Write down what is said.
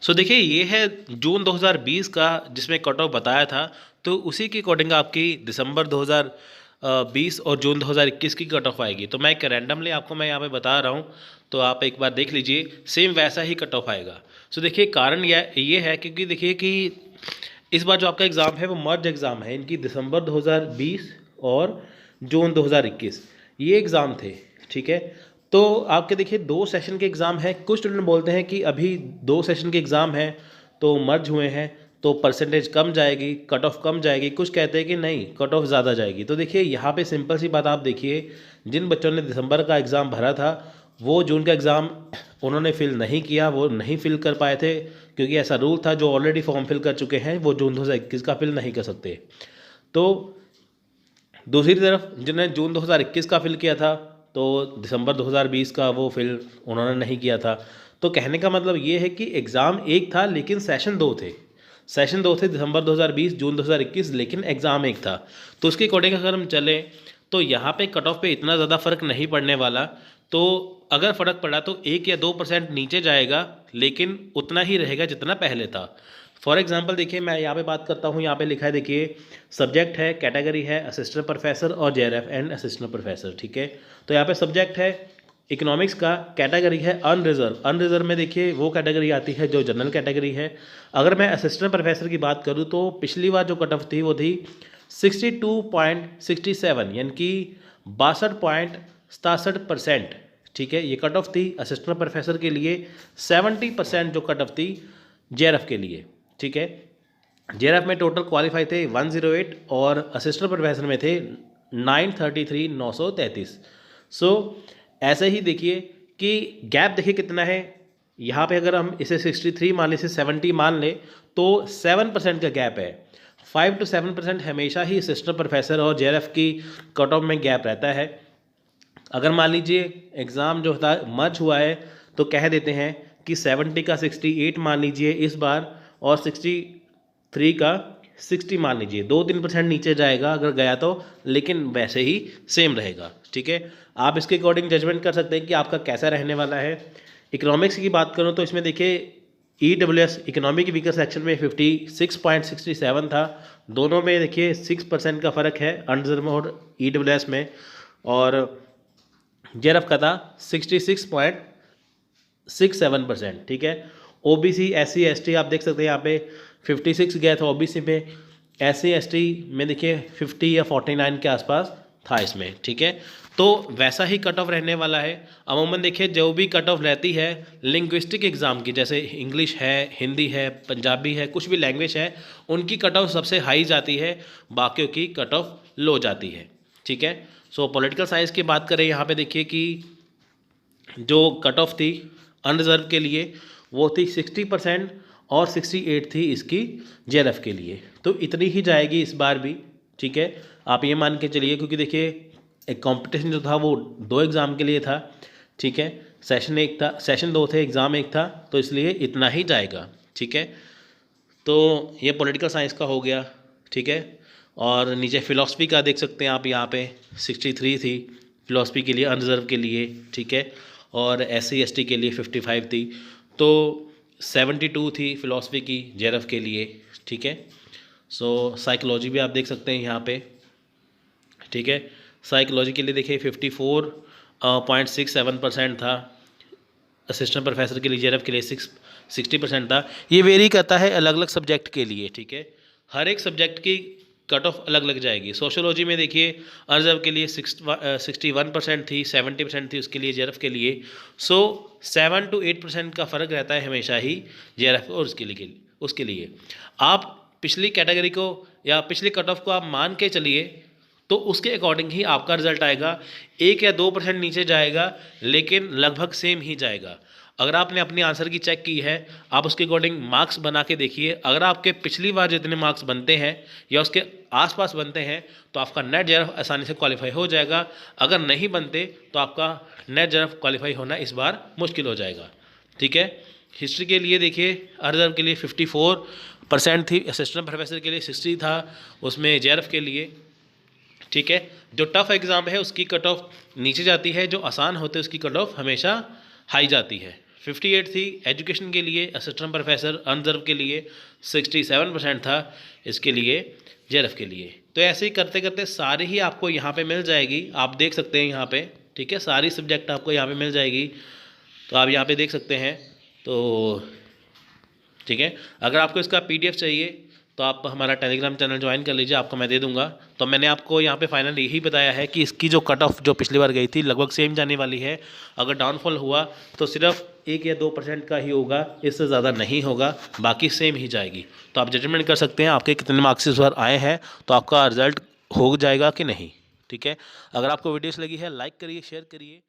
सो देखिए ये है जून 2020 का जिसमें कट ऑफ बताया था, तो उसी के अकॉर्डिंग आपकी दिसंबर 2020 और जून 2021 की कट ऑफ आएगी। तो मैं एक रैंडमली आपको मैं यहाँ पे बता रहा हूँ, तो आप एक बार देख लीजिए, सेम वैसा ही कट ऑफ आएगा। सो देखिए कारण ये है क्योंकि देखिए कि इस बार जो आपका एग्ज़ाम है वो मर्ज एग्ज़ाम है, इनकी दिसंबर 2020 और जून 2021 ये एग्ज़ाम थे, ठीक है। तो आपके देखिए दो सेशन के एग्ज़ाम हैं। कुछ स्टूडेंट बोलते हैं कि अभी दो सेशन के एग्ज़ाम हैं तो मर्ज हुए हैं तो परसेंटेज कम जाएगी, कट ऑफ कम जाएगी। कुछ कहते हैं कि नहीं, कट ऑफ ज़्यादा जाएगी। तो देखिए यहाँ पे सिंपल सी बात आप देखिए, जिन बच्चों ने दिसंबर का एग्ज़ाम भरा था वो जून का एग्ज़ाम उन्होंने फिल नहीं किया, वो नहीं फिल कर पाए थे क्योंकि ऐसा रूल था, जो ऑलरेडी फॉर्म फिल कर चुके हैं वो जून 2021 का फिल नहीं कर सकते। तो दूसरी तरफ जिन्होंने जून 2021 का फिल किया था तो दिसंबर 2020 का वो फिल उन्होंने नहीं किया था। तो कहने का मतलब ये है कि एग्ज़ाम एक था लेकिन सेशन दो थे। सेशन दो थे दिसंबर 2020 जून 2021, लेकिन एग्ज़ाम एक था। तो उसके अकॉर्डिंग अगर हम चलें तो यहाँ पे कट ऑफ पे इतना ज़्यादा फ़र्क नहीं पड़ने वाला। तो अगर फ़र्क पड़ा तो 1 या 2% नीचे जाएगा, लेकिन उतना ही रहेगा जितना पहले था। फॉर एग्जांपल देखिए मैं यहाँ पे बात करता हूँ, यहाँ पे लिखा है देखिए, सब्जेक्ट है, कैटेगरी है असिस्टेंट प्रोफेसर और जेआरएफ एंड असिस्टेंट प्रोफेसर, ठीक है। तो यहाँ पे सब्जेक्ट है इकोनॉमिक्स का, कैटेगरी है अनरिजर्व। अनरिजर्व में देखिए वो कैटेगरी आती है जो जनरल कैटेगरी है। अगर मैं असिस्टेंट प्रोफेसर की बात करूँ तो पिछली बार जो कट ऑफ थी वो थी 62.67, यानी कि 62.67%, ठीक है। ये कट ऑफ थी असिस्टेंट प्रोफेसर के लिए। 70% जो कट ऑफ थी जेआरएफ के लिए, ठीक है। जेआरएफ में टोटल क्वालिफाई थे 108 और असिस्टेंट प्रोफेसर में थे 933 933। सो ऐसे ही देखिए कि गैप देखिए कितना है। यहाँ पे अगर हम इसे 63 मान लें, इसे 70 मान लें तो 7% का गैप है। 5 to 7% हमेशा ही असिस्टेंट प्रोफेसर और जेआरएफ की कट ऑफ में गैप रहता है। अगर मान लीजिए एग्ज़ाम जो होता है मर्ज हुआ है तो कह देते हैं कि 70 का 68 मान लीजिए इस बार, और 63 का 60 मान लीजिए। 2-3% नीचे जाएगा अगर गया तो, लेकिन वैसे ही सेम रहेगा, ठीक है। आप इसके अकॉर्डिंग जजमेंट कर सकते हैं कि आपका कैसा रहने वाला है। इकोनॉमिक्स की बात करूँ तो इसमें देखिए EWS इकोनॉमी के वीकर सेक्शन में 56.67 था। दोनों में देखिए 6% का फ़र्क है, अनरिजर्व और EWS में। और जेआरएफ का था 66.67%, ठीक है। ओबीसी SC ST आप देख सकते हैं यहाँ पे 56 गया था ओबीसी में। SC ST में देखिए 50 या 49 के आसपास था इसमें, ठीक है। तो वैसा ही कट ऑफ रहने वाला है। अमूमन देखिए जो भी कट ऑफ रहती है लिंग्विस्टिक एग्ज़ाम की, जैसे इंग्लिश है, हिंदी है, पंजाबी है, कुछ भी लैंग्वेज है, उनकी कट ऑफ सबसे हाई जाती है, बाकियों की कट ऑफ लो जाती है, ठीक है। सो पॉलिटिकल साइंस की बात करें यहाँ पे देखिए कि जो कट ऑफ थी अनरिजर्व के लिए वो थी 60% और 68 थी इसकी जेआरएफ के लिए। तो इतनी ही जाएगी इस बार भी, ठीक है। आप ये मान के चलिए, क्योंकि देखिए एक कंपटीशन जो था वो दो एग्ज़ाम के लिए था, ठीक है। सेशन एक था, सेशन दो थे, एग्ज़ाम एक था, तो इसलिए इतना ही जाएगा, ठीक है। तो ये पॉलिटिकल साइंस का हो गया, ठीक है। और नीचे फ़िलासफ़ी का देख सकते हैं आप, यहाँ पे 63 थी फ़िलासफ़ी के लिए अनरिजर्व के लिए, ठीक है। और SC ST के लिए 55 थी। तो 72 थी फ़िलासफ़ी की जेआरएफ के लिए, ठीक है। सो साइकोलॉजी भी आप देख सकते हैं यहाँ पे, ठीक है। साइकोलॉजी के लिए देखिए 54.67% था। असिस्टेंट प्रोफेसर के लिए जेआरएफ के लिए 60% था। ये वेरी करता है अलग अलग सब्जेक्ट के लिए, ठीक है। हर एक सब्जेक्ट की कट ऑफ अलग अलग जाएगी। सोशोलॉजी में देखिए अनरिजर्व के लिए 61% थी, 70% थी उसके लिए जेआरएफ के लिए। सो 7 to 8% का फ़र्क रहता है हमेशा ही जेआरएफ और उसके लिए आप पिछली कैटेगरी को या पिछली कट ऑफ को आप मान के चलिए, तो उसके अकॉर्डिंग ही आपका रिजल्ट आएगा। 1 या 2% नीचे जाएगा, लेकिन लगभग सेम ही जाएगा। अगर आपने अपनी आंसर की चेक की है, आप उसके अकॉर्डिंग मार्क्स बना के देखिए। अगर आपके पिछली बार जितने मार्क्स बनते हैं या उसके आसपास बनते हैं तो आपका नेट जेआरएफ आसानी से क्वालिफाई हो जाएगा। अगर नहीं बनते तो आपका नेट जेआरएफ क्वालिफाई होना इस बार मुश्किल हो जाएगा, ठीक है। हिस्ट्री के लिए देखिए अनरिजर्व के लिए 54% थी, असिस्टेंट प्रोफेसर के लिए 60 था उसमें जेआरएफ के लिए, ठीक है। जो टफ एग्ज़ाम है उसकी कट ऑफ नीचे जाती है, जो आसान होते हैं उसकी कट ऑफ हमेशा हाई जाती है, 58 थी। एजुकेशन के लिए असिस्टेंट प्रोफेसर अनरिजर्व के लिए 67% था, इसके लिए जेआरएफ के लिए। तो ऐसे ही करते करते सारी ही आपको यहाँ पे मिल जाएगी, आप देख सकते हैं यहाँ पे, ठीक है, सारी सब्जेक्ट आपको यहाँ पे मिल जाएगी। तो आप यहाँ पे देख सकते हैं। तो ठीक है, अगर आपको इसका पीडीएफ चाहिए तो आप हमारा टेलीग्राम चैनल ज्वाइन कर लीजिए, आपको मैं दे दूंगा। तो मैंने आपको यहाँ पे फाइनल यही बताया है कि इसकी जो कट ऑफ जो पिछली बार गई थी लगभग सेम जाने वाली है। अगर डाउनफॉल हुआ तो सिर्फ 1 या 2% का ही होगा, इससे ज़्यादा नहीं होगा, बाकी सेम ही जाएगी। तो आप जजमेंट कर सकते हैं आपके कितने मार्क्स इस बार आए हैं, तो आपका रिजल्ट हो जाएगा कि नहीं। ठीक है, अगर आपको वीडियोस लगी है लाइक करिए, शेयर करिए।